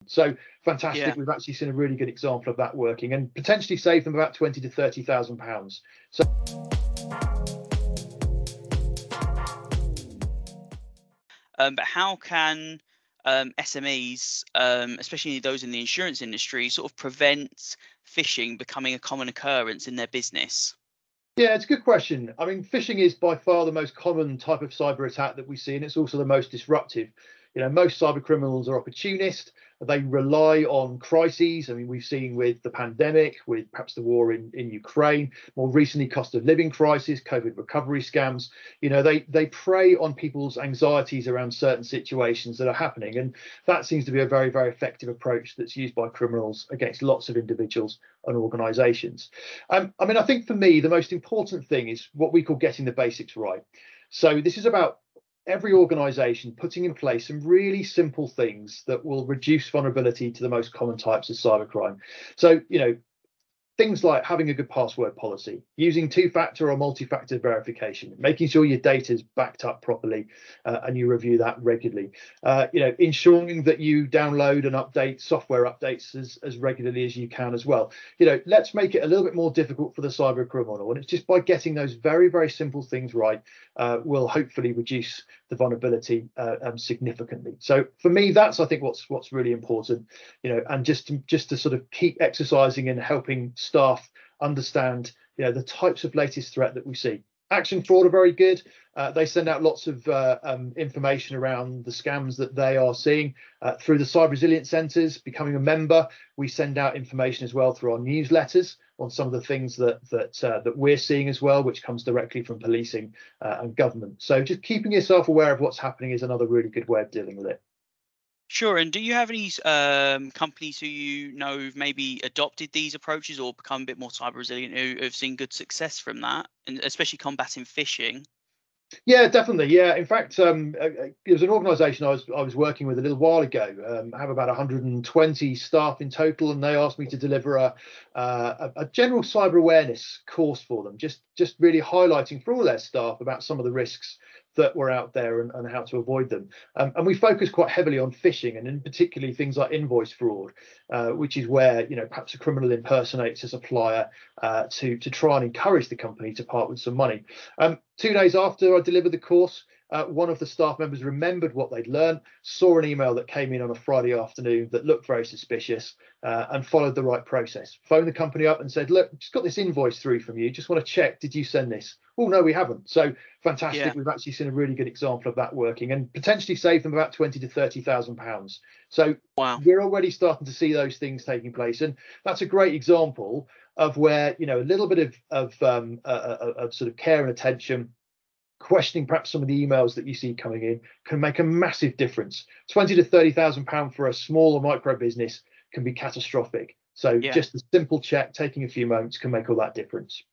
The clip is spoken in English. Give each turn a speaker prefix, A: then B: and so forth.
A: So fantastic.
B: Yeah.
A: We've actually seen a really good example of that working and potentially save them about 20 to 30,000 pounds. So
B: But how can SMEs, especially those in the insurance industry, sort of prevent phishing becoming a common occurrence in their business?
A: yeah, it's a good question. I mean, phishing is by far the most common type of cyber attack that we see, and it's also the most disruptive. Most cyber criminals are opportunist. They rely on crises. I mean, we've seen with the pandemic, with perhaps the war in Ukraine, more recently, cost of living crisis, COVID recovery scams. They prey on people's anxieties around certain situations that are happening, and that seems to be a very, very effective approach that's used by criminals against lots of individuals and organisations. I mean, I think for me, the most important thing is what we call getting the basics right. So this is about every organization putting in place some really simple things that will reduce vulnerability to the most common types of cybercrime. So, things like having a good password policy, using two-factor or multi-factor verification, making sure your data is backed up properly, and you review that regularly. Ensuring that you download and update software updates as regularly as you can as well. Let's make it a little bit more difficult for the cyber criminal, and it's just by getting those very, very simple things right, will hopefully reduce the vulnerability significantly. So for me, that's I think what's really important. And just to sort of keep exercising and helping staff understand the types of latest threat that we see. Action Fraud are very good. They send out lots of information around the scams that they are seeing through the Cyber Resilience Centres. Becoming a member, we send out information as well through our newsletters on some of the things that we're seeing as well, which comes directly from policing and government. So just keeping yourself aware of what's happening is another really good way of dealing with it.
B: Sure. And do you have any companies who who've maybe adopted these approaches or become a bit more cyber resilient who have seen good success from that, and especially combating phishing?
A: Yeah, definitely. Yeah, in fact, it was an organisation I was working with a little while ago. I have about 120 staff in total, and they asked me to deliver a general cyber awareness course for them, just really highlighting for all their staff about some of the risks that were out there and how to avoid them. And we focus quite heavily on phishing, and in particularly things like invoice fraud, which is where perhaps a criminal impersonates a supplier to try and encourage the company to part with some money. 2 days after I delivered the course, one of the staff members remembered what they'd learned, saw an email that came in on a Friday afternoon that looked very suspicious, and followed the right process. Phoned the company up and said, "Look, just got this invoice through from you. Just want to check, did you send this?" "Oh, no, we haven't." So fantastic.
B: Yeah.
A: We've actually seen a really good example of that working and potentially save them about 20 to 30,000 pounds. So
B: Wow.
A: we're already starting to see those things taking place. And that's a great example of where, a little bit of sort of care and attention, questioning perhaps some of the emails that you see coming in, can make a massive difference. 20 to 30,000 pound for a small or micro business can be catastrophic. So
B: Yeah.
A: just a simple check, taking a few moments, can make all that difference.